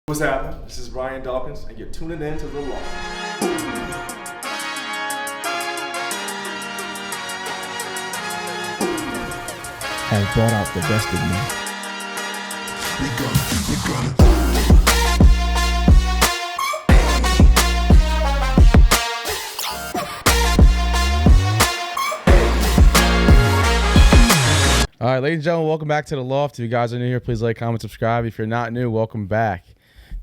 What's happening? This is Ryan Dawkins, and you're tuning in to The LOFT. Has brought out the best of me. All right, ladies and gentlemen, welcome back to The LOFT. If you guys are new here, please like, comment, subscribe. If you're not new, welcome back.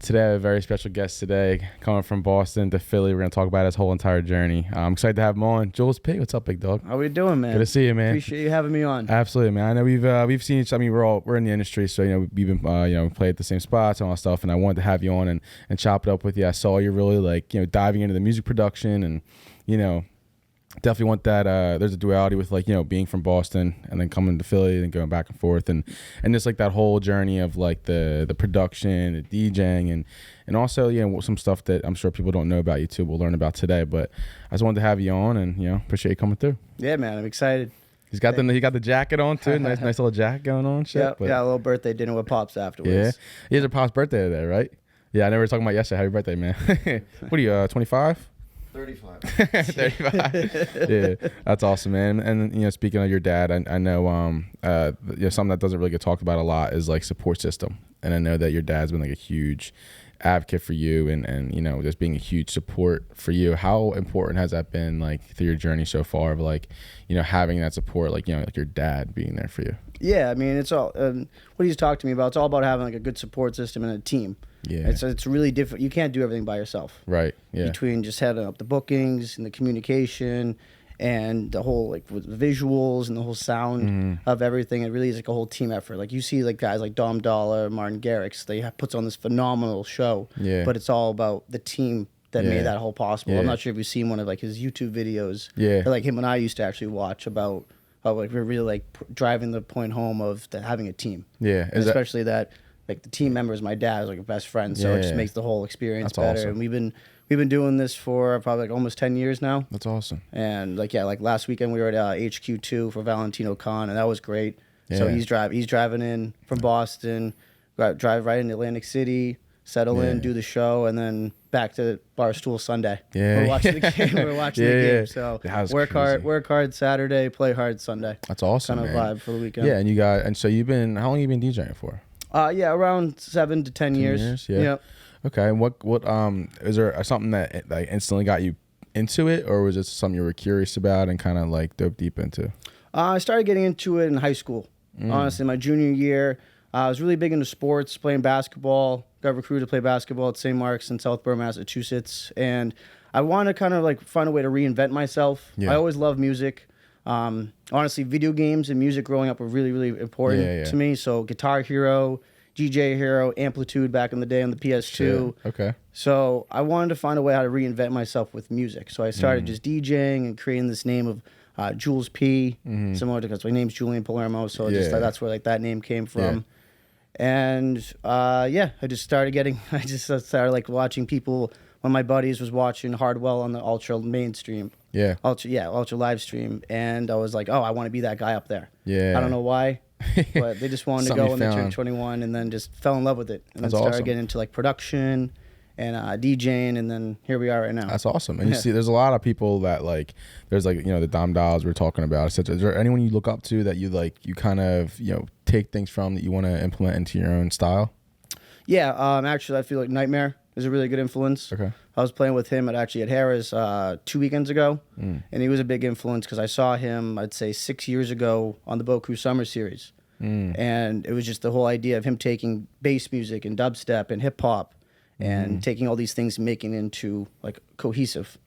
Today, I have a very special guest today, coming from Boston to Philly. We're going to talk about his whole entire journey. I'm excited to have him on. Julez P, what's up, big dog? How we doing, man? Good to see you, man. Appreciate you having me on. Absolutely, man. I know we've seen each. I mean, we're in the industry, so we've been played at the same spots and all that stuff. And I wanted to have you on and chop it up with you. I saw you really diving into the music production and definitely want that. There's a duality with being from Boston and then coming to Philly and going back and forth and just like that whole journey of like the production, the DJing and also some stuff that I'm sure people don't know about you too. We'll learn about today, but I just wanted to have you on and appreciate you coming through. Yeah, man, I'm excited. He got the jacket on too. nice little jacket going on. Shit. Yeah, a little birthday dinner with Pops afterwards. Yeah, he has a Pops birthday today, right? Yeah, I know we were talking about yesterday. Happy birthday, man. What are you, 25? 35. 35. Yeah, that's awesome, man. And speaking of your dad, I know something that doesn't really get talked about a lot is like support system. And I know that your dad's been like a huge advocate for you and just being a huge support for you. How important has that been like through your journey so far of having that support, like your dad being there for you? Yeah, I mean, it's all what he's talked to me about. It's all about having like a good support system and a team. Yeah, it's really different. You can't do everything by yourself. Right. Yeah. Between just heading up the bookings and the communication and the whole with the visuals and the whole sound of everything, it really is like a whole team effort. Like you see like guys like Dom Dollar, Martin Garrix, they puts on this phenomenal show. Yeah. But it's all about the team that made that whole possible. Yeah. I'm not sure if you've seen one of like his YouTube videos. Yeah. That, like him and I used to actually watch about like we're really like driving the point home of having a team. Yeah. Especially that like the team members, my dad is like a best friend, so it just makes the whole experience better. Awesome. And we've been doing this for probably like almost 10 years now. That's awesome. And like last weekend we were at HQ2 for Valentino Con, and that was great. Yeah. So he's driving in from Boston, drive right into Atlantic City, settle in, do the show, and then back to Barstool Sunday. Yeah. We're watching the game. We're watching the game. So work hard Saturday, play hard Sunday. That's awesome. Kind of vibe for the weekend. Yeah, and so how long have you been DJing for? Around 7 to 10 years. Yeah. Yep. Okay. What is there something that like instantly got you into it, or was it something you were curious about and kind of like dove deep into? I started getting into it in high school. Honestly, my junior year, I was really big into sports, playing basketball. Got recruited to play basketball at St. Mark's in Southborough, Massachusetts, and I wanted to kind of like find a way to reinvent myself. Yeah. I always loved music. Honestly, video games and music growing up were really, really important to me. So Guitar Hero, DJ Hero, Amplitude back in the day on the PS2. Sure. Okay. So I wanted to find a way how to reinvent myself with music. So I started just DJing and creating this name of Julez P, similar to because my name's Julian Palermo. So that's where like that name came from. Yeah. And I just started like watching people. One of my buddies was watching Hardwell on the Ultra mainstream. Yeah. Ultra live stream. And I was like, oh, I want to be that guy up there. Yeah. I don't know why, but they just wanted to go when they turned 21 and then just fell in love with it. And then started getting into like production and DJing, and then here we are right now. That's awesome. And you see, there's a lot of people that like, there's like, the Dom Dolls we're talking about. Is there anyone you look up to that you kind of, take things from that you want to implement into your own style? Yeah. Actually, I feel like Nightmare is a really good influence. Okay. I was playing with him at Harrah's 2 weekends ago, and he was a big influence because I saw him, I'd say 6 years ago on the Boku Summer Series. And it was just the whole idea of him taking bass music and dubstep and hip hop and taking all these things and making it into like cohesive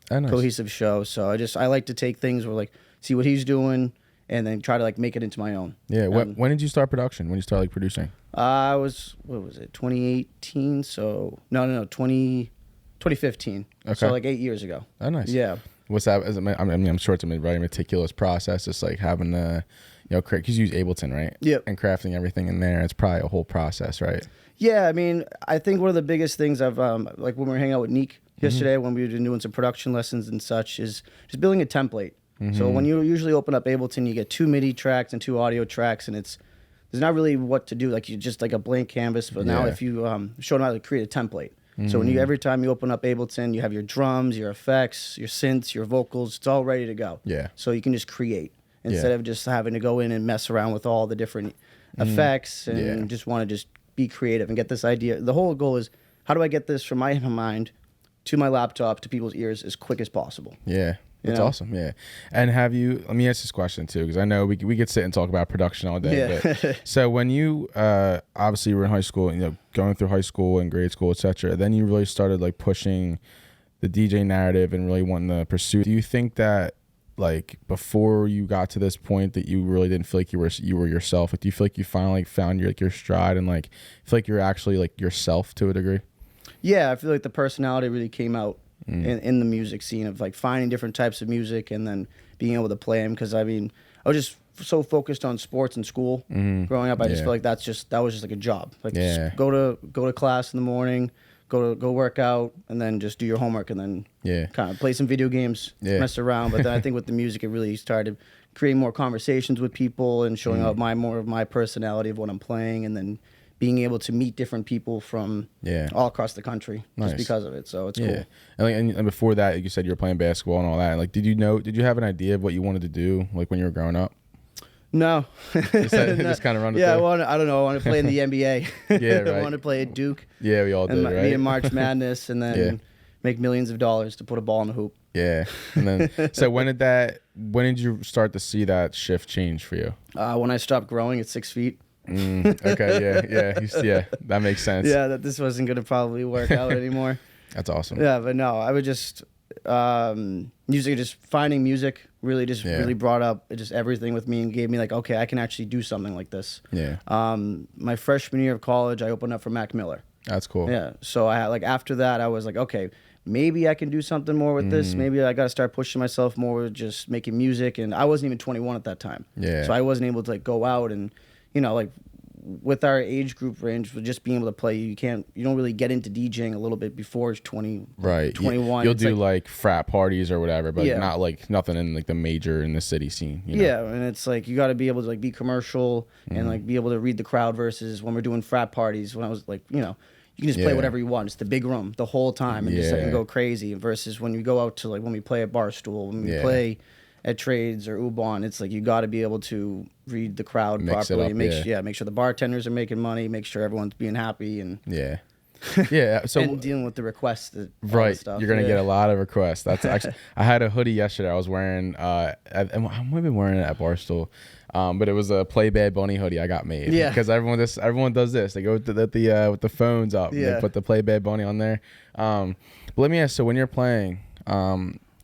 show. So I like to take things where like see what he's doing and then try to like make it into my own. Yeah. When did you start production? When did you start like producing? I was, what was it, 2018? So no, 2015. Okay. So like 8 years ago. Oh, nice. Yeah. What's that? I mean, I'm sure it's a very meticulous process. Just like having to, create, because you use Ableton, right? Yep. And crafting everything in there. It's probably a whole process, right? Yeah. I mean, I think one of the biggest things I've, like when we were hanging out with Nick yesterday, when we were doing some production lessons and such, is just building a template. So when you usually open up Ableton, you get 2 MIDI tracks and 2 audio tracks, and it's there's not really what to do. Like, you just like a blank canvas. But now if you show them how to create a template. So when every time you open up Ableton, you have your drums, your effects, your synths, your vocals. It's all ready to go. Yeah. So you can just create instead of just having to go in and mess around with all the different effects and just want to just be creative and get this idea. The whole goal is, how do I get this from my mind to my laptop to people's ears as quick as possible? Yeah. That's awesome. Yeah. And let me ask this question too, because I know we could sit and talk about production all day. Yeah. But, so when you, obviously you were in high school, going through high school and grade school, etc., then you really started like pushing the DJ narrative and really wanting to pursue. Do you think that like before you got to this point that you really didn't feel like you were yourself? Like, do you feel like you finally found your stride and like feel like you're actually like yourself to a degree? Yeah, I feel like the personality really came out in the music scene of like finding different types of music and then being able to play them. Because I mean, I was just so focused on sports and school growing up. I just feel like that was just like a job. Like, just go to class in the morning, go work out, and then just do your homework, and then kind of play some video games, mess around. But then I think with the music, it really started creating more conversations with people and showing out more of my personality of what I'm playing, and then being able to meet different people from all across the country just because of it. So it's cool. And before that, like you said, you were playing basketball and all that. Like, did you have an idea of what you wanted to do, like when you were growing up? No. Just kind of run it through? I don't know. I want to play in the NBA. Yeah, right. I want to play at Duke. Yeah, we all did, right? Be in March Madness and then make millions of dollars to put a ball in the hoop. Yeah. And then, so when did you start to see that shift change for you? When I stopped growing at 6 feet. Okay, yeah, that makes sense. Yeah, that this wasn't gonna probably work out anymore. That's awesome. Yeah, but no, I would just finding music really really brought up just everything with me and gave me like, okay, I can actually do something like this. Yeah. My freshman year of college, I opened up for Mac Miller. That's cool. Yeah. So I had like after that, I was like, okay, maybe I can do something more with this. Maybe I got to start pushing myself more with just making music. And I wasn't even 21 at that time. Yeah. So I wasn't able to like go out and, like with our age group range, with just being able to play, you don't really get into DJing a little bit before 20, right? 21. You'll do like frat parties or whatever, but not like nothing in like the major in the city scene. Yeah, and it's like you got to be able to like be commercial and like be able to read the crowd. Versus when we're doing frat parties, when I was like, you can just play whatever you want. It's the big room the whole time and just like go crazy. Versus when you go out to like when we play at Barstool, when we play at Trades or Ubon, it's like you got to be able to read the crowd properly. Make sure the bartenders are making money, make sure everyone's being happy, and so and dealing with the requests. Right, stuff. You're gonna get a lot of requests. That's actually I had a hoodie yesterday. I was wearing I might have been wearing it at Barstool. But it was a Play Bad Bunny hoodie I got made. Yeah. Because everyone does this. They go with the phones up. Yeah. They put the Play Bad Bunny on there. But let me ask. So when you're playing,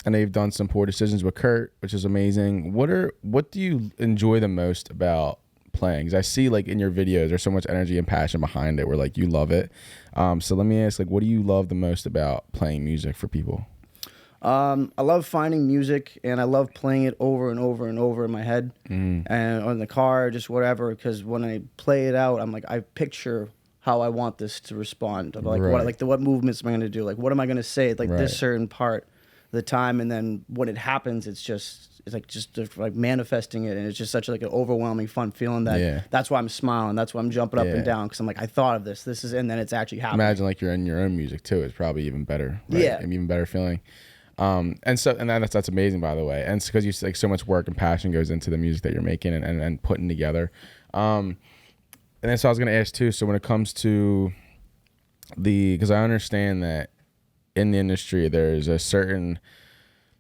I know you've done some poor decisions with Kurt, which is amazing. What do you enjoy the most about playing? Because I see like in your videos, there's so much energy and passion behind it. Where like you love it. So let me ask, like, what do you love the most about playing music for people? I love finding music, and I love playing it over and over and over in my head, and on the car, just whatever. Because when I play it out, I'm like, I picture how I want this to respond. I'm like, what movements am I going to do? Like, what am I going to say? Like this certain part of the time, and then when it happens, it's like manifesting it, and it's just such like an overwhelming fun feeling that that's why I'm smiling, that's why I'm jumping up and down, because I'm like, I thought of this is, and then it's actually happening. Imagine like you're in your own music too. It's probably even better. Right? Yeah, an even better feeling. And that's amazing, by the way. And it's because you like so much work and passion goes into the music that you're making and putting together. And then so I was gonna ask too. So when it comes to because I understand that in the industry there's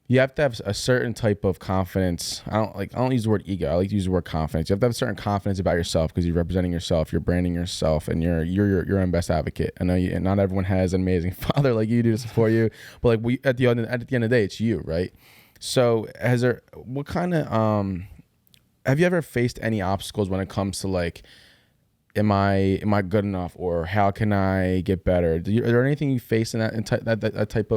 you have to have a certain type of confidence. I don't use the word ego. I like to use the word confidence. You have to have a certain confidence about yourself because you're representing yourself, you're branding yourself, and you're your own best advocate. I know and not everyone has an amazing father like you do to support you, but like at the end of the day, it's you, right? So what kind of have you ever faced any obstacles when it comes to like, am I good enough, or how can I get better? Are there anything you face in that type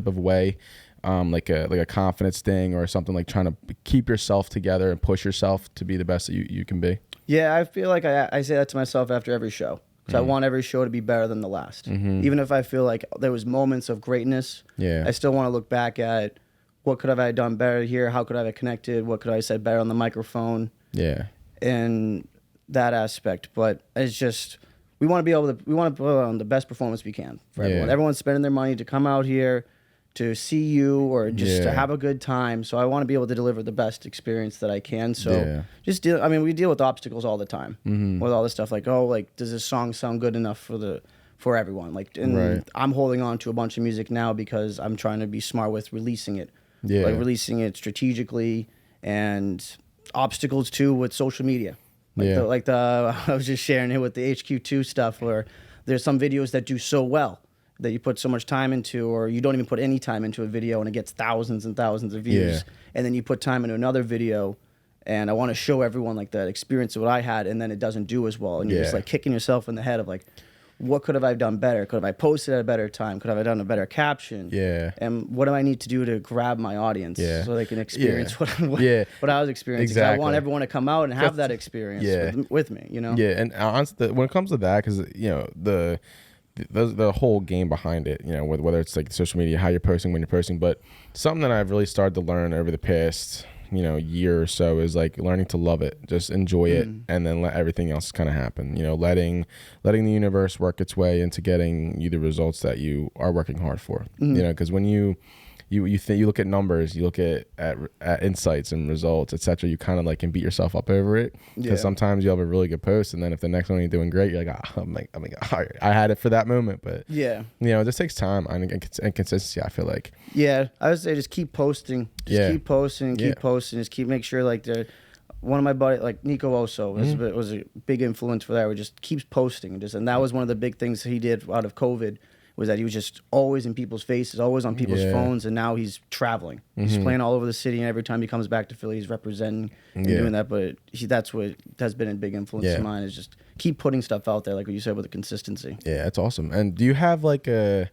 of way? Like a confidence thing or something, like trying to keep yourself together and push yourself to be the best that you can be? Yeah, I feel like I say that to myself after every show, because I want every show to be better than the last. Even if I feel like there was moments of greatness, I still want to look back at what could have I done better here, how could I have connected, what could I have said better on the microphone. And that aspect, but it's just we want to put on the best performance we can for everyone. Everyone's spending their money to come out here to see you or just to have a good time. So I want to be able to deliver the best experience that I can. So just deal. I mean, we deal with obstacles all the time with all this stuff. Like, oh, like does this song sound good enough for everyone? Like, and I'm holding on to a bunch of music now because I'm trying to be smart with releasing it. Like releasing it strategically, and obstacles too with social media. Like I was just sharing it with the HQ2 stuff, where there's some videos that do so well that you put so much time into, or you don't even put any time into a video and it gets thousands and thousands of views. And then you put time into another video, and I want to show everyone like that experience of what I had, and then it doesn't do as well. And you're just like kicking yourself in the head of like, what could have I done better? Could have I posted at a better time? Could have I done a better caption? And what do I need to do to grab my audience so they can experience what I was experiencing? I want everyone to come out and have that experience with me, you know? And honestly, when it comes to that, because, you know, the whole game behind it, you know, whether it's like social media, how you're posting, when you're posting, but something that I've really started to learn over the past, you know, year or so is like learning to love it, just enjoy it, and then let everything else kind of happen. You know, letting the universe work its way into getting you the results that you are working hard for. You know, because when you look at numbers, you look at insights and results, etc. You kind of like can beat yourself up over it, because sometimes you have a really good post, and then if the next one you're doing great, you're like, oh, I had it for that moment, but you know, it just takes time and consistency. I feel like I would say just keep posting, keep posting, just keep make sure like one of my buddies, like Nichols, was a big influence for that. Where just keeps posting, and that was one of the big things he did out of COVID. Was that he was just always in people's faces, always on people's phones, and now he's traveling. He's playing all over the city, and every time he comes back to Philly, he's representing and doing that. But that's what has been a big influence of mine, is just keep putting stuff out there, like what you said, with the consistency. Yeah, that's awesome. And do you have like an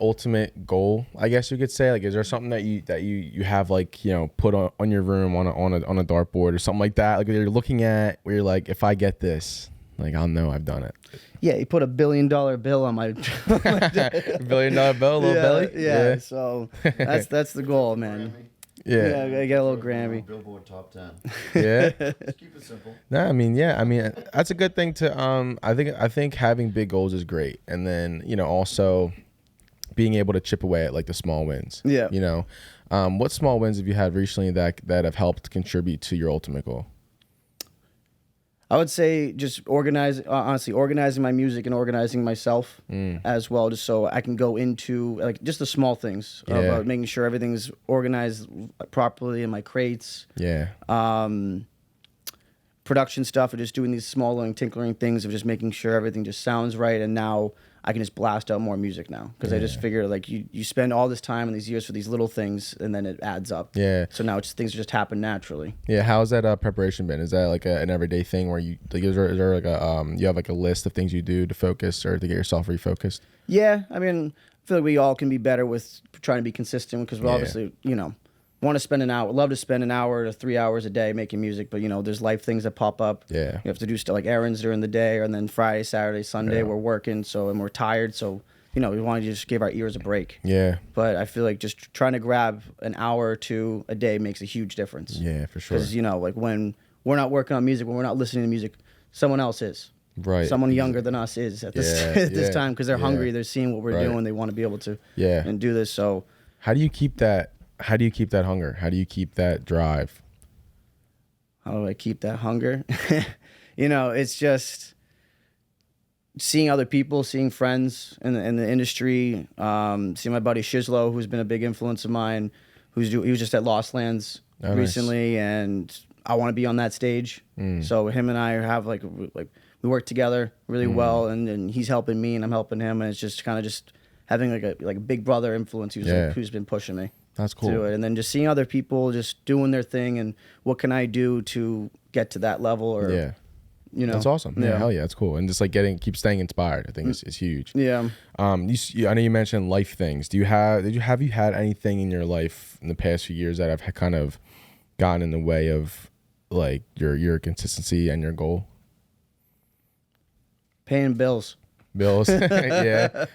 ultimate goal, I guess you could say? Like, is there something that you have, like, you know, put on your room on a dartboard or something like that, like you're looking at, where you're like, if I get this, like, I'll know I've done it? Yeah, he put $1 billion bill on my $1 billion bill, little belly. Yeah, so that's the goal, man. I gotta get a little Grammy. Billboard top 10. Yeah. Just keep it simple. No, I mean, that's a good thing to. I think having big goals is great, and then, you know, also being able to chip away at like the small wins. Yeah. You know, what small wins have you had recently that have helped contribute to your ultimate goal? I would say just organizing my music and organizing myself as well, just so I can go into like just the small things about making sure everything's organized properly in my crates. Production stuff, or just doing these small little tinkering things of just making sure everything just sounds right, and now I can just blast out more music now, because I just figure like you spend all this time and these years for these little things, and then it adds up. So now things just happen naturally. How's that preparation been? Is that like an everyday thing where you like, is there like a you have like a list of things you do to focus or to get yourself refocused? I mean, I feel like we all can be better with trying to be consistent, because we're obviously, you know, love to spend an hour to 3 hours a day making music, but, you know, there's life things that pop up. You have to do stuff like errands during the day, and then Friday, Saturday, Sunday we're working, and we're tired, so, you know, we want to just give our ears a break. But I feel like just trying to grab an hour or two a day makes a huge difference. For sure. Because, you know, like when we're not working on music, when we're not listening to music, someone else is. Right. Someone younger than us is at this time, because they're hungry, they're seeing what we're doing, they want to be able to and do this. So how do you keep that hunger? How do you keep that drive? How do I keep that hunger? You know, it's just seeing other people, seeing friends in the industry, seeing my buddy Julez, who's been a big influence of mine, he was just at Lost Lands recently, and I want to be on that stage. So him and I have like we work together really well, and he's helping me and I'm helping him, and it's just kind of just having like a big brother influence who's been pushing me. That's cool. To it. And then just seeing other people just doing their thing, and what can I do to get to that level, or you know. That's awesome. Hell yeah, that's cool. And just like keep staying inspired, I think is huge. I know you mentioned life things. Have you had anything in your life in the past few years that have kind of gotten in the way of like your consistency and your goal? Paying bills. No, it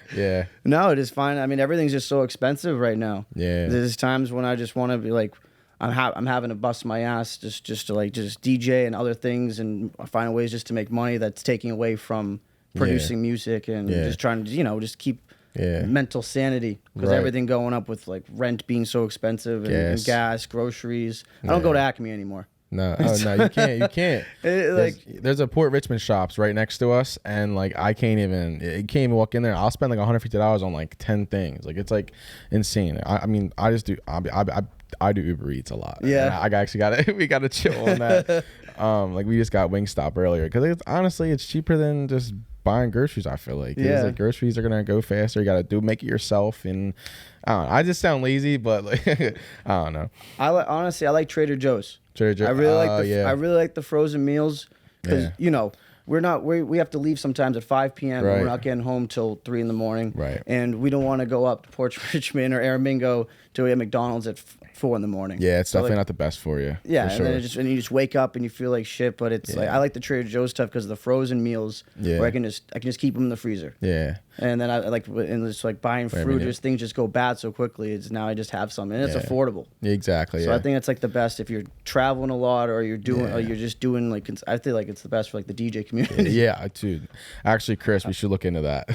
is fine. I mean, everything's just so expensive right now. There's times when I just want to be like, I'm having to bust my ass just to like just DJ and other things and find ways just to make money that's taking away from producing music and just trying to just keep mental sanity because everything going up with like rent being so expensive and gas, groceries. I don't go to Acme anymore. No, no, you can't. You can't. There's a Port Richmond shops right next to us, and like I can't even walk in there. I'll spend like $150 on like 10 things. Like it's like insane. I mean, I just do. I do Uber Eats a lot. Yeah, and I actually we gotta chill on that. Like we just got Wingstop earlier because honestly, it's cheaper than just buying groceries. I feel like like groceries are gonna go faster. You gotta make it yourself, and I don't know. I just sound lazy, but like I don't know. Honestly, I like Trader Joe's. Trader Joe's. I really like the frozen meals because we have to leave sometimes at 5 p.m. and we're not getting home till 3 in the morning. Right. And we don't want to go up to Port Richmond or Aramingo to a McDonald's at 4 in the morning. Yeah, it's definitely not the best for you. Yeah, for sure. And then you just wake up and you feel like shit. But it's like I like the Trader Joe's stuff because of the frozen meals where I can just keep them in the freezer. Yeah. And then I it's like buying fruit, just things just go bad so quickly. It's now I just have some and it's affordable. Exactly. So I think it's like the best if you're traveling a lot or you're doing or you're just doing like I feel like it's the best for like the DJ community. Yeah, dude. Actually, Chris, we should look into that.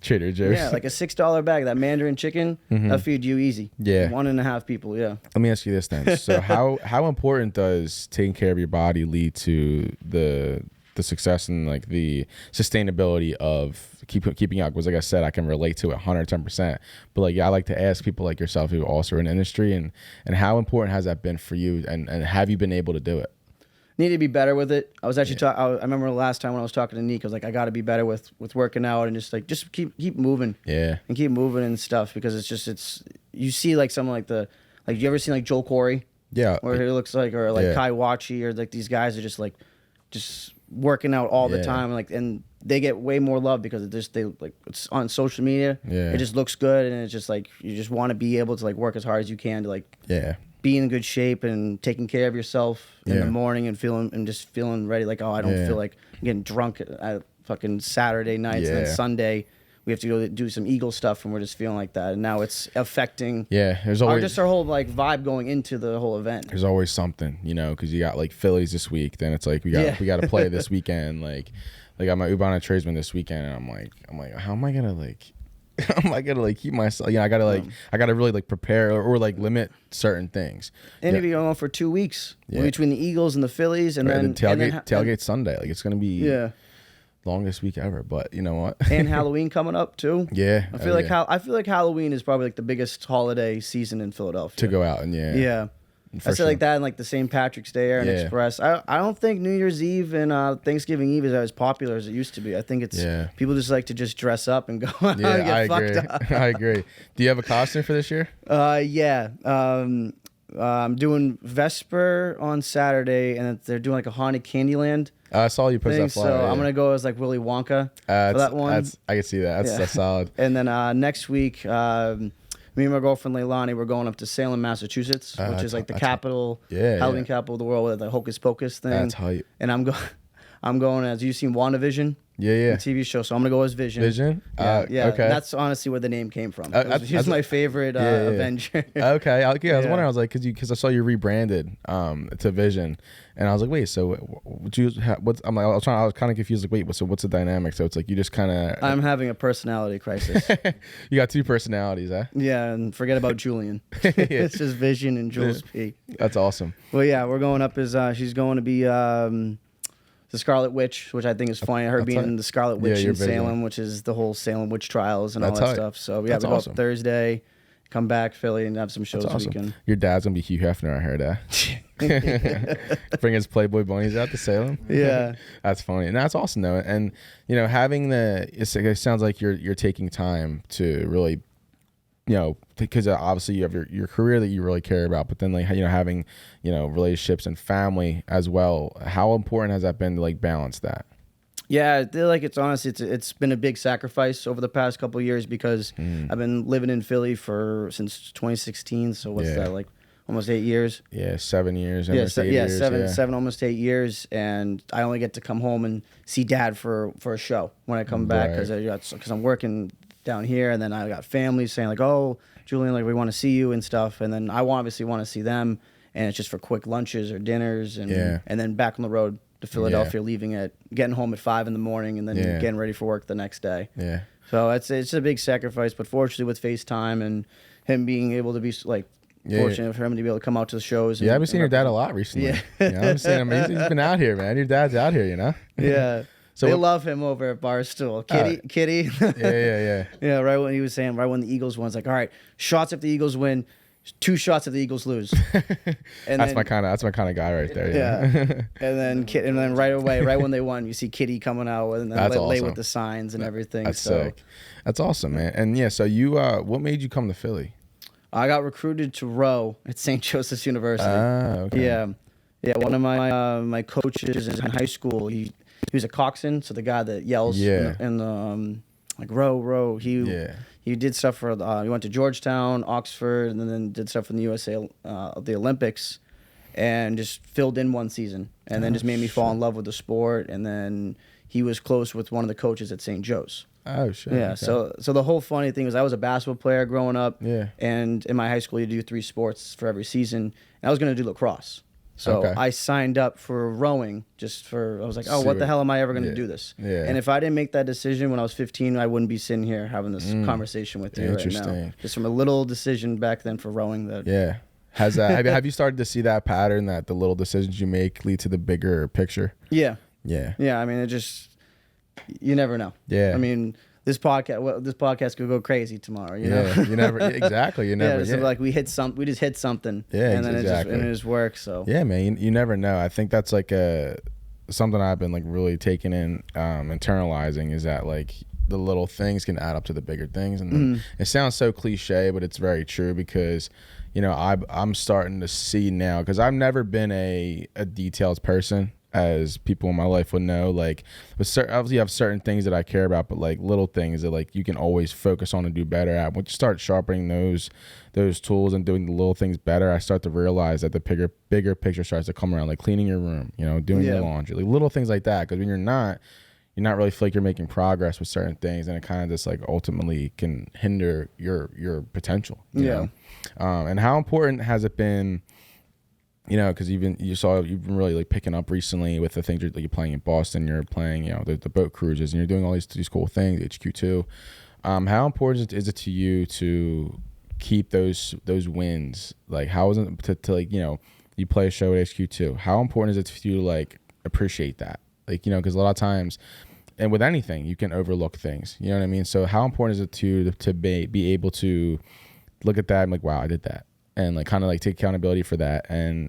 Trader Joe's. Yeah, like a $6 bag that Mandarin chicken that'll feed you easy. Yeah. 1.5 people. Yeah. Let me ask you this then. So how important does taking care of your body lead to the success and like the sustainability of keeping up? Because like I said, I can relate to it 110%. But like, I like to ask people like yourself who also are in the industry and how important has that been for you and have you been able to do it? Need to be better with it. I was actually I remember the last time when I was talking to Nick, I was like, I got to be better with working out and just keep moving. Yeah. And keep moving and stuff because it's you see like someone like you ever seen like Joel Corey? Yeah. Or he looks like or like Kai Wachi or like these guys are just working out all the time and they get way more love because it's on social media. Yeah. It just looks good and it's just like you just want to be able to like work as hard as you can to like be in good shape and taking care of yourself in the morning and feeling ready. Like, I don't feel like getting drunk at fucking Saturday nights and then Sunday we have to go do some Eagle stuff and we're just feeling like that. And now it's affecting there's always our whole like vibe going into the whole event. There's always something, because you got like Phillies this week. Then it's like we got to play this weekend. Like I got my Ubana tradesman this weekend, and I'm like, how am I gonna keep myself? I gotta really like prepare or like limit certain things. And if you're going for 2 weeks between the Eagles and the Phillies, and then tailgate Sunday, like it's gonna be longest week ever. But you know what? And Halloween coming up too. Yeah, I feel like Halloween is probably like the biggest holiday season in Philadelphia to go out and I say like that and like the St. Patrick's Day and Express. I don't think New Year's Eve and Thanksgiving Eve is as popular as it used to be. I think it's people just like to just dress up and go out and get fucked up. I agree. Do you have a costume for this year? I'm doing Vesper on Saturday and they're doing like a haunted Candyland. I saw you post that flyer. So I'm gonna go as like Willy Wonka for that one. I can see that. That's solid. And then next week, me and my girlfriend Leilani, we're going up to Salem, Massachusetts, which is like the capital, Halloween capital of the world with the Hocus Pocus thing. That's hype. And I'm going as you've seen WandaVision. Yeah. The TV show. So I'm gonna go as Vision. Vision. Okay. That's honestly where the name came from. He's my favorite Avenger. Okay. I was wondering. I was like, because I saw you rebranded to Vision, and I was like, wait. So what you? What's? I was kind of confused. Like, wait. So what's the dynamic? So it's like you just kind of. I'm having a personality crisis. You got 2 personalities, huh? Yeah, and forget about Julian. It's just Vision and Julez P. That's awesome. Well, yeah, we're going up as she's going to be. The Scarlet Witch, which I think is funny. Her being the Scarlet Witch in Salem, which is the whole Salem witch trials and all that stuff. So we have to go up Thursday, come back Philly, and have some shows this weekend. Your dad's gonna be Hugh Hefner, I heard. Bring his Playboy bunnies out to Salem. Yeah, that's funny, and that's awesome though. And having it sounds like you're taking time to really. Because obviously you have your career that you really care about, but then like having relationships and family as well. How important has that been to like balance that? Yeah, I feel like it's honestly it's been a big sacrifice over the past couple of years because I've been living in Philly since 2016. So what's that like? Almost 8 years. Yeah, 7 years. Seven, almost 8 years, and I only get to come home and see Dad for a show when I come back because I'm working down here, and then I got families saying like, "Oh, Julian, like we want to see you and stuff," and then I obviously want to see them, and it's just for quick lunches or dinners, and Yeah. and then back on the road to Philadelphia, getting home at 5 a.m, and then getting ready for work the next day. Yeah. So it's a big sacrifice, but fortunately with FaceTime and him being able to be like fortunate for him to be able to come out to the shows. Yeah, I've been seeing your dad a lot recently. Yeah. You know, I'm seeing him. He's been out here, man. Your dad's out here, you know. Yeah. So they what- love him over at Barstool. Kitty. Yeah. Yeah, right when he was saying, right when the Eagles won, it's like, all right, shots if the Eagles win, 2 shots if the Eagles lose. And That's my kind of guy right there. Yeah. and then right away, right when they won, you see Kitty coming out and then That's lay awesome. with the signs and everything. That's so sick. That's awesome, man. And yeah, so you, what made you come to Philly? I got recruited to row at St. Joseph's University. Okay. Yeah. One of my coaches in high school, he was a coxswain, so the guy that yells in the like row. He did stuff for he went to Georgetown, Oxford, and then did stuff in the USA the Olympics, and just filled in one season, and then just made me fall in love with the sport. And then he was close with one of the coaches at St. Joe's. Oh shit. Yeah. Okay. So the whole funny thing was I was a basketball player growing up. Yeah. And in my high school you do 3 sports for every season. And I was gonna do lacrosse. So Okay. I signed up for rowing I was like, oh, what the hell am I ever gonna do this? Yeah. And if I didn't make that decision when I was 15, I wouldn't be sitting here having this conversation with you right now. Interesting. Just from a little decision back then for rowing that. Yeah. Has that have you started to see that pattern that the little decisions you make lead to the bigger picture? Yeah. Yeah. Yeah. I mean, it just you never know. Yeah. I mean, this podcast could go crazy tomorrow. You know? You never exactly. You never. So like we just hit something. Yeah, and then exactly. it just works. So Yeah, man. You never know. I think that's like something I've been like really taking in, internalizing is that like the little things can add up to the bigger things, and then it sounds so cliche, but it's very true because, you know, I'm starting to see now because I've never been a details person. As people in my life would know, like, obviously I have certain things that I care about, but like little things that like you can always focus on and do better at. Once you start sharpening those tools and doing the little things better, I start to realize that the bigger picture starts to come around, like cleaning your room, you know, doing your laundry, like little things like that. Because when you're not really feel like you're making progress with certain things, and it kind of just like ultimately can hinder your potential. You know? And how important has it been? You know, because you've been really like picking up recently with the things you're playing in Boston. You're playing, you know, the boat cruises, and you're doing all these cool things. HQ2. How important is it to you to keep those wins? Like, how is it to like, you know, you play a show at HQ2? How important is it for you to like appreciate that? Like, you know, because a lot of times, and with anything, you can overlook things. You know what I mean? So how important is it to be able to look at that and like, wow, I did that. And like kind of like take accountability for that and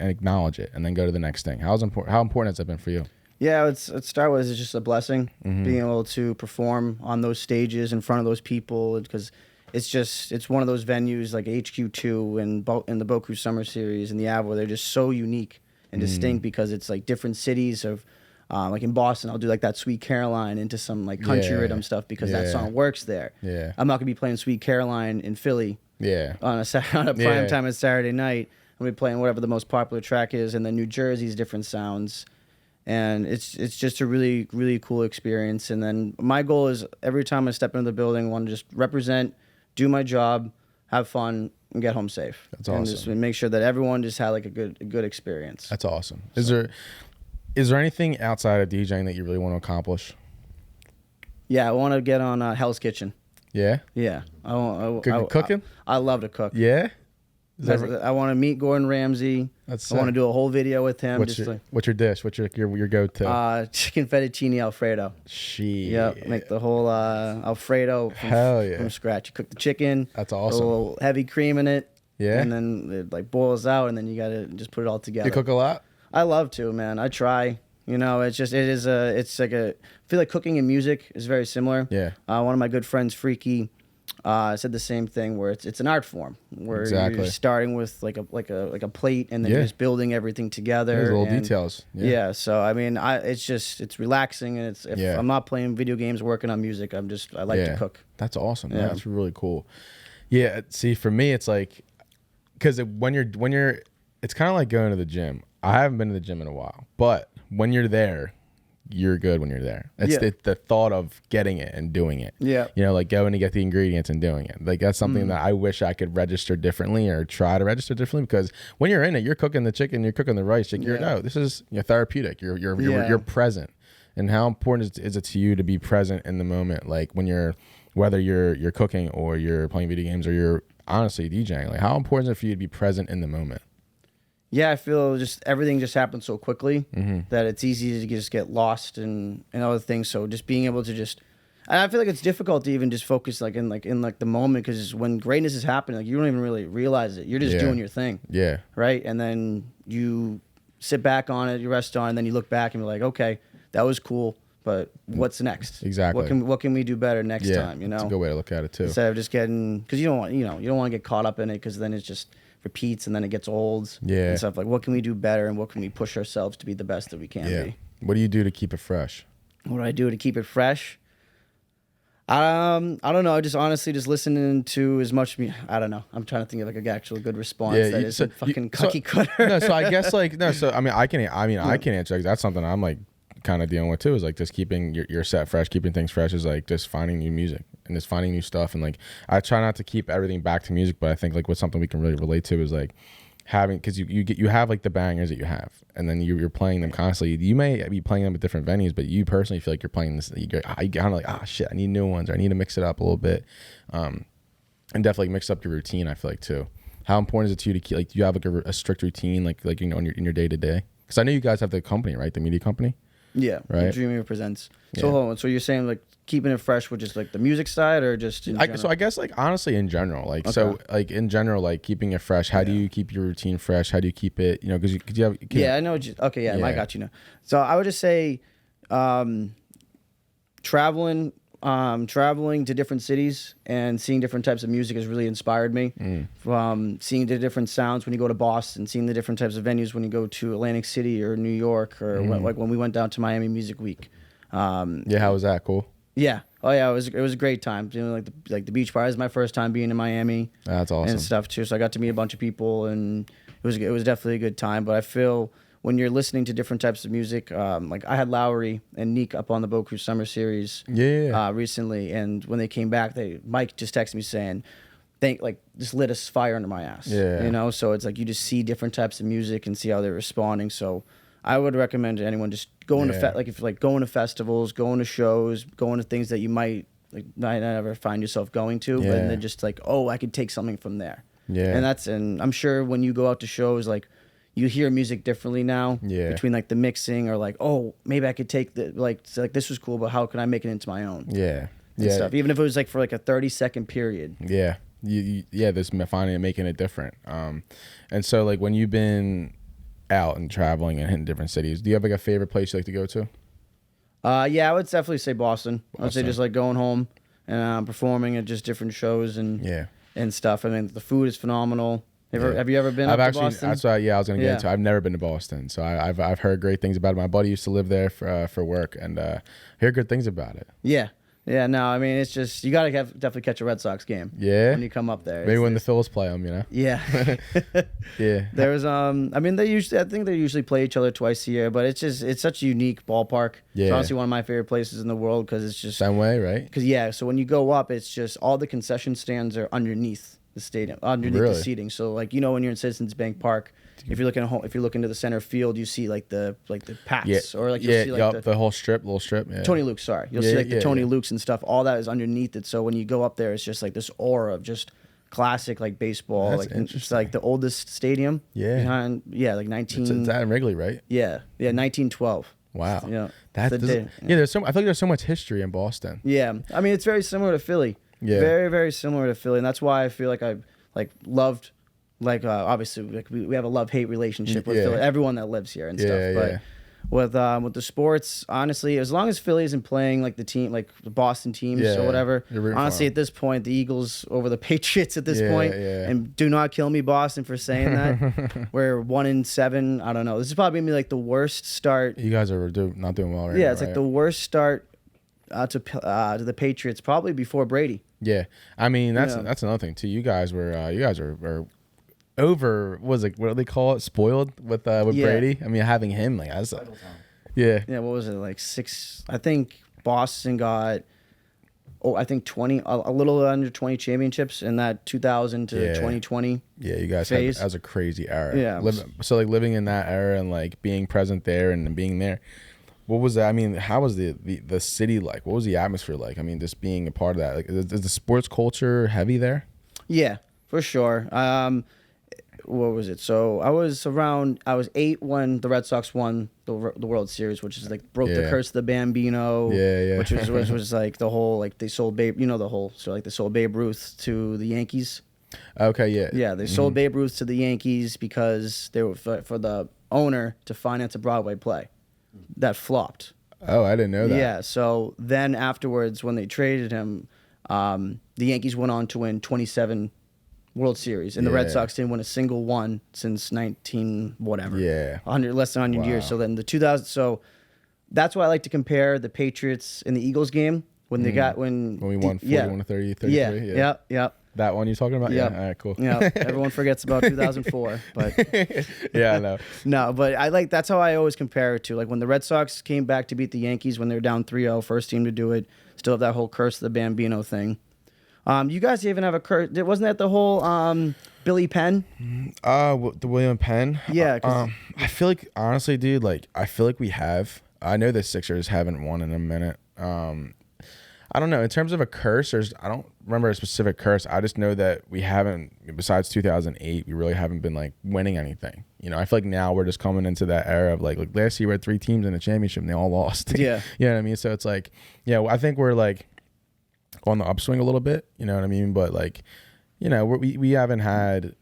acknowledge it and then go to the next thing. How important has that been for you? Yeah, let's start with it's just a blessing being able to perform on those stages in front of those people, because it's one of those venues like HQ2 and the Boat Cruise Summer Series and the Av, where they're just so unique and distinct because it's like different cities of. Like in Boston, I'll do like that Sweet Caroline into some like country rhythm stuff because that song works there. Yeah. I'm not gonna be playing Sweet Caroline in Philly. Yeah. On a prime time on Saturday night, I'm gonna be playing whatever the most popular track is, and then New Jersey's different sounds, and it's just a really really cool experience. And then my goal is every time I step into the building, I want to just represent, do my job, have fun, and get home safe. That's awesome. And just make sure that everyone just had like a good experience. That's awesome. Is there anything outside of DJing that you really want to accomplish? Yeah, I want to get on Hell's Kitchen. Yeah. Yeah, Cooking? I love to cook. Yeah. I want to meet Gordon Ramsay. I want to do a whole video with him. What's your dish? What's your go-to? Chicken fettuccine Alfredo. Shit. Yep, make the whole Alfredo from scratch. You cook the chicken. That's awesome. A little heavy cream in it. Yeah. And then it like boils out, and then you gotta just put it all together. You cook a lot? I love to, man. I try. You know, it's like I feel like cooking and music is very similar. Yeah. One of my good friends, Freaky, said the same thing, where it's an art form where you're starting with like a plate and then you're just building everything together. There's little details. Yeah. So I mean, it's relaxing, and if I'm not playing video games, working on music, I like to cook. That's awesome. Yeah, that's really cool. Yeah. See, for me, it's like because when you're, it's kind of like going to the gym. I haven't been to the gym in a while, but when you're there, you're good when you're there. It's Yeah. the thought of getting it and doing it. Yeah. You know, like going to get the ingredients and doing it. Like that's something that I wish I could register differently or try to register differently, because when you're in it, you're cooking the chicken, you're cooking the rice. Like you're, no, this is therapeutic. You're present. And how important is it to you to be present in the moment? Like when whether you're cooking or you're playing video games or you're honestly DJing, like how important is it for you to be present in the moment? Yeah, I feel just everything just happens so quickly that it's easy to just get lost and other things. So just being able to and I feel like it's difficult to even just focus in the moment, because when greatness is happening, like you don't even really realize it. You're just doing your thing. Yeah. Right. And then you sit back on it, you rest on it, and then you look back and you're like, okay, that was cool, but what's next? Exactly. What can we do better next time? You know, it's a good way to look at it too. Instead of just getting, because you don't want to get caught up in it, because then it's just repeats and then it gets old. Yeah. And stuff like, what can we do better and what can we push ourselves to be the best that we can be? What do you do to keep it fresh? What do I do to keep it fresh? I don't know. I just honestly just listening to as much. I don't know. I'm trying to think of like an actual good response that isn't fucking cookie cutter. No, so I guess I can answer. Like, that's something I'm like kind of dealing with too. Is like just keeping your set fresh, keeping things fresh. Is like just finding new music and just finding new stuff. And like I try not to keep everything back to music, but I think like what's something we can really relate to is like having, because you have like the bangers that you have, and then you're playing them constantly. You may be playing them at different venues, but you personally feel like you're playing this. You kind of like, shit, I need new ones, or I need to mix it up a little bit, and definitely mix up your routine. I feel like too. How important is it to you to keep, like, do you have like a strict routine, like in your day to day? Because I know you guys have the company, right? The media company. Yeah, right. Dreamy presents. So hold on. So you're saying like keeping it fresh with just like the music side, or just in general? So I guess like honestly in general, like so like in general, like keeping it fresh. How do you keep your routine fresh? How do you keep it? You know, because you have. I know. I got you now. So I would just say, traveling to different cities and seeing different types of music has really inspired me. From seeing the different sounds when you go to Boston, seeing the different types of venues when you go to Atlantic City or New York, or like when we went down to Miami Music Week. How was that? Cool. Yeah. Oh yeah, it was a great time. You know, like the beach party is my first time being in Miami. That's awesome. And stuff too. So I got to meet a bunch of people, and it was definitely a good time. But I feel when you're listening to different types of music, like I had Lowry and Neek up on the Boku Summer Series recently, and when they came back, Mike just texted me saying, just lit a fire under my ass. Yeah. You know, so it's like you just see different types of music and see how they're responding. So I would recommend to anyone just going to going to festivals, going to shows, going to things that you might not ever find yourself going to, but then just like, I could take something from there. Yeah. And I'm sure when you go out to shows, like, you hear music differently now between like the mixing, or like, maybe I could take this was cool, but how can I make it into my own? Stuff. Even if it was like for like a 30-second period. This finding and making it different. And so like when you've been out and traveling and hitting different cities, do you have like a favorite place you like to go to? I would definitely say Boston. I would say just like going home and performing at just different shows and stuff. I mean, the food is phenomenal. Have you ever been up to Boston? That's what I was going to get into. I've never been to Boston, so I've heard great things about it. My buddy used to live there for work, and hear good things about it. Yeah, no, I mean, it's just, you got to definitely catch a Red Sox game. Yeah. When you come up there. Maybe when the Phils play them, you know? Yeah. There was, I think they usually play each other twice a year, but it's such a unique ballpark. Yeah. It's honestly one of my favorite places in the world, because it's just. Same way, right? Because, so when you go up, it's just all the concession stands are underneath the stadium, underneath the seating. So, like, you know, when you're in Citizens Bank Park, if you're looking to the center field, you see like the Pats, or like you'll see like the whole little strip. Yeah. Tony Luke, sorry, you'll see like the Tony Lukes and stuff. All that is underneath it. So when you go up there, it's just like this aura of just classic like baseball. That's like interesting. It's like the oldest stadium. Yeah. Like 19. It's that in Wrigley, right? Yeah, 1912. Wow. That's the day. There's I feel like there's so much history in Boston. Yeah, I mean, it's very similar to Philly. Yeah. Very, very similar to Philly, and that's why I feel like I loved. Obviously, like we have a love-hate relationship with Philly, everyone that lives here and stuff. But with the sports, honestly, as long as Philly isn't playing like the team, like the Boston teams or whatever, honestly, at this point, the Eagles over the Patriots at this point. And do not kill me, Boston, for saying that. We're 1-7. I don't know. This is probably gonna be like the worst start. You guys are not doing well right now. Yeah, it's like the worst start to the Patriots, probably before Brady. Yeah, I mean that's another thing too. You guys were over, what do they call it, spoiled with Brady. I mean, having him like as Yeah. Yeah, what was it, like 6? I think Boston got, I think 20, a little under 20 championships in that 2000 to 2020. Yeah, you guys phase. had, that was a crazy era. Yeah. So like living in that era and like being present there and being there, what was that? I mean, how was the city like? What was the atmosphere like? I mean, just being a part of that. Like, is the sports culture heavy there? Yeah, for sure. What was it? So I was 8 when the Red Sox won the World Series, which is like broke the curse of the Bambino. Yeah. Which was like the whole, like they sold Babe, they sold Babe Ruth to the Yankees. Okay, yeah. Yeah, they sold Babe Ruth to the Yankees because they were for the owner to finance a Broadway play that flopped. Oh, I didn't know that. Yeah, so then afterwards when they traded him, the Yankees went on to win 27 World Series, and the Red Sox didn't win a single one since 19 whatever. Yeah. 100 less than 100 years. So then the 2000. So that's why I like to compare the Patriots and the Eagles game when they got when we won 41 to 30, 33. Yeah. That one you're talking about? Yep. Yeah. All right, cool. Yeah. Everyone forgets about 2004, but yeah, I know. no, but that's how I always compare it to, like when the Red Sox came back to beat the Yankees when they were down 3-0, first team to do it. Still have that whole curse of the Bambino thing. You guys even have a curse. Wasn't that the whole Billy Penn? The William Penn. Yeah. I feel like, honestly, dude, like I feel like we have. I know the Sixers haven't won in a minute. I don't know. In terms of a curse, I don't remember a specific curse. I just know that we haven't, besides 2008, we really haven't been like winning anything. You know, I feel like now we're just coming into that era of like last year we had 3 teams in the championship and they all lost. Yeah. You know what I mean? So it's like, yeah, I think we're like on the upswing a little bit. You know what I mean? But like, you know, we haven't had,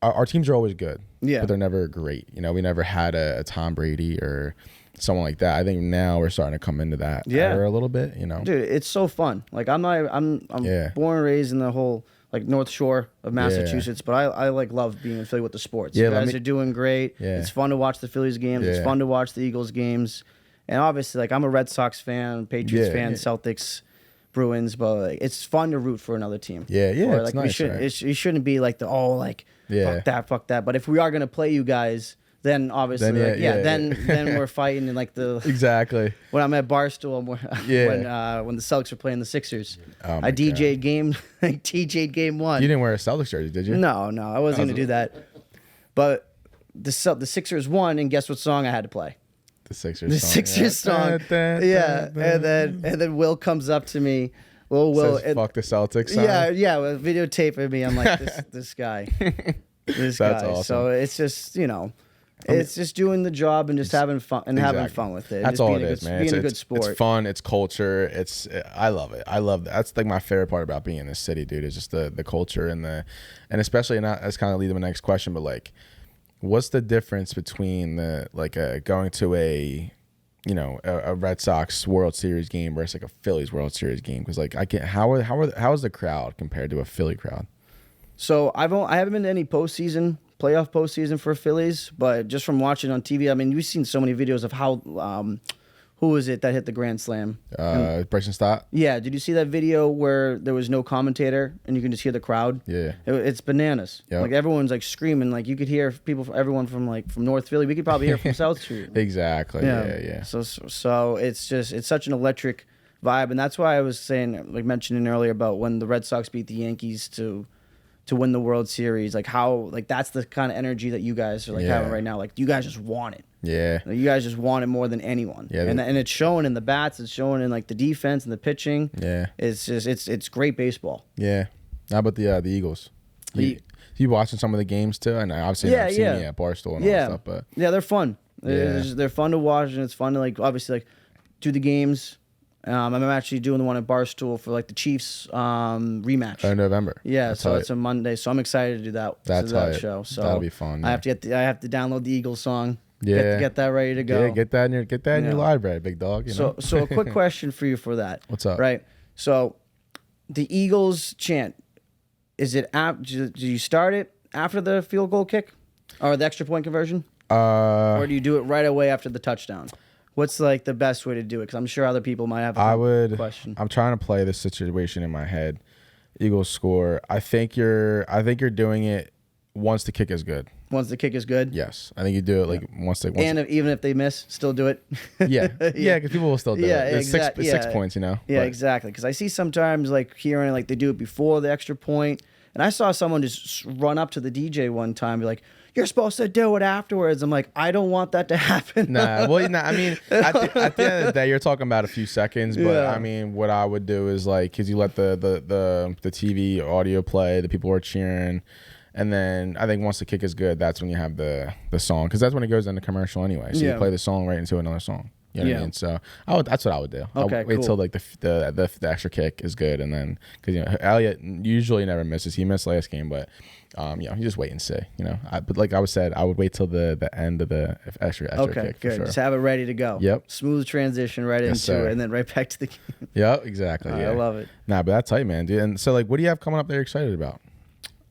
our teams are always good. Yeah. But they're never great. You know, we never had a Tom Brady or someone like that. I think now we're starting to come into that era a little bit, you know. Dude, it's so fun. Like I'm born and raised in the whole like North Shore of Massachusetts, but I like love being affiliated with the sports. Yeah, you guys are doing great. Yeah. It's fun to watch the Phillies games. Yeah. It's fun to watch the Eagles games. And obviously like I'm a Red Sox fan, Patriots fan, Celtics, Bruins, but like, it's fun to root for another team. Yeah, yeah. Or, it's like nice, right? it shouldn't be like fuck that. But if we are gonna play you guys, then obviously, then we're fighting in like the exactly. When I'm at Barstool, when the Celtics were playing the Sixers, I DJ'd game 1. You didn't wear a Celtics jersey, did you? No, I wasn't gonna do that. But the Sixers won, and guess what song I had to play? The Sixers song. Yeah, and then Will comes up to me. Will says, fuck the Celtics. Yeah, videotaping me. I'm like this guy. That's awesome. So it's just it's just doing the job and just having fun having fun with it. That's all it is, man. Being a good sport. It's fun. It's culture. I love it. I love that. That's like my favorite part about being in this city, dude. Is just the culture and especially, and that's kind of lead to my next question. But like, what's the difference between going to a Red Sox World Series game versus like a Phillies World Series game? Because like how is the crowd compared to a Philly crowd? So I haven't been to any playoff postseason for Phillies, but just from watching on TV, I mean, we've seen so many videos of how who was it that hit the grand slam? Bryson Stott. Yeah, did you see that video where there was no commentator and you can just hear the crowd? Yeah, it's bananas. Yep. Like everyone's like screaming, like you could hear everyone from North Philly. We could probably hear from South Street. Exactly. Yeah. So it's such an electric vibe, and that's why I was saying, like mentioning earlier about when the Red Sox beat the Yankees to win the World Series, like how that's the kind of energy that you guys are having right now. Like you guys just want it. Yeah. Like, you guys just want it more than anyone. Yeah. And it's showing in the bats. It's showing in like the defense and the pitching. Yeah. It's just it's great baseball. Yeah. How about the Eagles? You watching some of the games too? And obviously I've seen you at Barstool and all that stuff. But they're fun. They're fun to watch, and it's fun to obviously do the games. I'm actually doing the one at Barstool for the Chiefs rematch. In November. Yeah, so it's a Monday, so I'm excited to do that. That show. So that'll be fun. I have to download the Eagles song. Yeah, get that ready to go. Yeah, get that in your library, big dog. So a quick question for you for that. What's up? Right. So the Eagles chant, is it do you start it after the field goal kick or the extra point conversion, or do you do it right away after the touchdown? What's the best way to do it? Because I'm sure other people might have a question. I'm trying to play this situation in my head. Eagles score. I think you're doing it once the kick is good. once the kick is good. Yes, I think you do it like once they. And even if they miss, still do it. Yeah, because people will still do it. It's six points, you know. Yeah, exactly. Because I see sometimes like hearing like they do it before the extra point, and I saw someone just run up to the DJ one time, and be like, "You're supposed to do it afterwards." I'm like, I don't want that to happen. I mean, at the end of the day, you're talking about a few seconds, but I mean, what I would do is like, because you let the TV audio play, the people are cheering. And then I think once the kick is good, that's when you have the song, because that's when it goes into commercial anyway. So you play the song right into another song. You know what I mean? So that's what I would do. Okay, I'll wait till like the extra kick is good, and then because Elliot usually never misses. He missed last game, but you just wait and see. But like I said, I would wait till the end of the extra kick. Good. For sure. Just have it ready to go. Yep. Smooth transition right into it, and then right back to the game. Yep, exactly. Yeah. I love it. But that's tight, man, dude. And so like, what do you have coming up that you're excited about?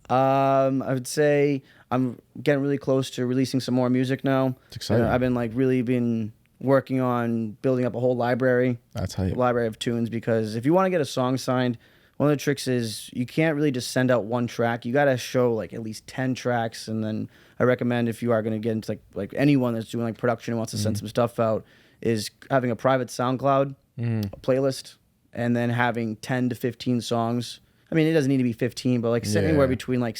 I would say I'm getting really close to releasing some more music now. It's exciting. I've been like really been working on building up a whole library. That's how library of tunes, because if you want to get a song signed, one of the tricks is you can't really just send out one track. You got to show like at least 10 tracks, and then I recommend if you are going to get into like anyone that's doing like production and wants to send some stuff out, is having a private SoundCloud a playlist, and then having 10 to 15 songs. I mean, it doesn't need to be 15, but like anywhere between like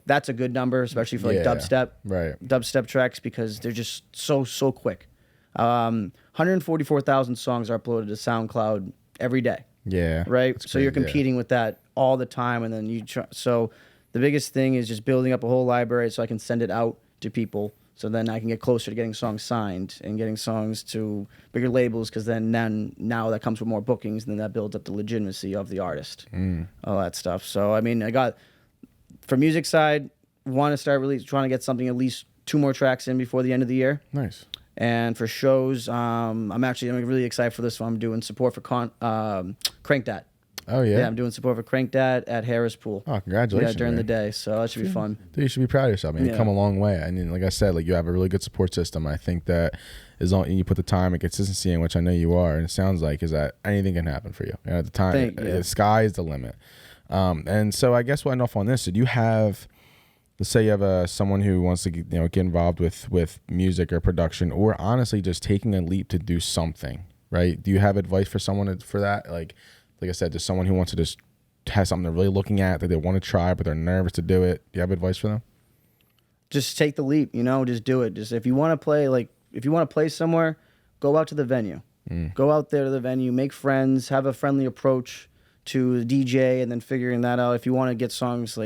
that's a good number, especially for like dubstep tracks, because they're just so quick. 144,000 songs are uploaded to SoundCloud every day. Yeah. Right. So you're competing with that all the time, and then so the biggest thing is just building up a whole library so I can send it out to people. So then I can get closer to getting songs signed and getting songs to bigger labels, because then now that comes with more bookings, and then that builds up the legitimacy of the artist, all that stuff. So I mean, I got for music side, want to start really trying to get something at least 2 more tracks in before the end of the year. Nice. And for shows, I'm really excited for this one. I'm doing support for Crank Dat. Oh, yeah? Yeah, I'm doing support for Crank Dat at Harris Pool. Oh, congratulations. Yeah, during the day. So that should be fun. Dude, you should be proud of yourself, man. You've come a long way. I mean, like I said, like you have a really good support system. I think that as long as you put the time and consistency in, which I know you are, and it sounds like, is that anything can happen for you. And at the time, the sky is the limit. And so I guess we'll end off on this. So do you have, let's say you have someone who wants to get involved with music or production, or honestly just taking a leap to do something, right? Do you have advice for someone for that? Like I said, just someone who wants to just have something they're really looking at that they want to try, but they're nervous to do it. Do you have advice for them? Just take the leap, just do it. Just if you want to play somewhere, go out to the venue. Go out there to the venue, make friends, have a friendly approach to the DJ, and then figuring that out. If you want to get songs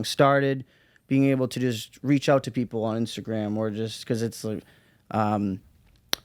started, being able to just reach out to people on Instagram, or just because it's like,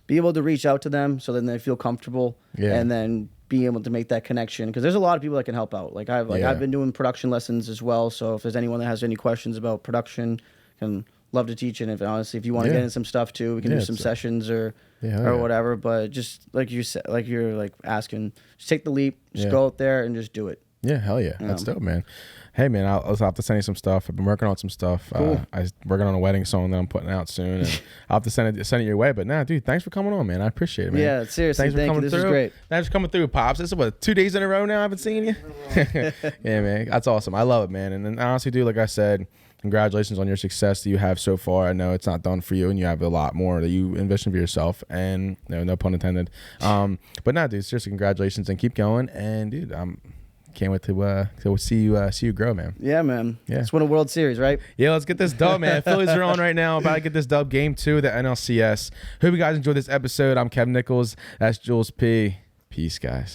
be able to reach out to them so then they feel comfortable, and then being able to make that connection, because there's a lot of people that can help out. I've been doing production lessons as well, so if there's anyone that has any questions about production, can love to teach it. And if you want to get in some stuff too, we can do some sessions or whatever. But just like you said, like you're like asking, just take the leap, just go out there and just do it. Yeah, hell yeah. That's dope, man. Hey, man, I'll have to send you some stuff. I've been working on some stuff. Cool. I'm working on a wedding song that I'm putting out soon, and I'll have to send it your way. But nah, dude, thanks for coming on, man. I appreciate it, man. Yeah, seriously, thanks for coming through. This is great. Thanks for coming through, Pops. This is what, 2 days in a row now I haven't seen you? Yeah, man, that's awesome. I love it, man. And then honestly, dude, like I said, congratulations on your success that you have so far. I know it's not done for you, and you have a lot more that you envision for yourself, and no pun intended. But nah, dude, seriously, congratulations, and keep going. And dude, can't wait to see you grow, man. Yeah, man. Yeah. Let's win a World Series, right? Yeah, let's get this dub, man. Phillies are on right now. About to get this dub. Game 2 of the NLCS. Hope you guys enjoyed this episode. I'm Kev Nichols. That's Julez P. Peace, guys.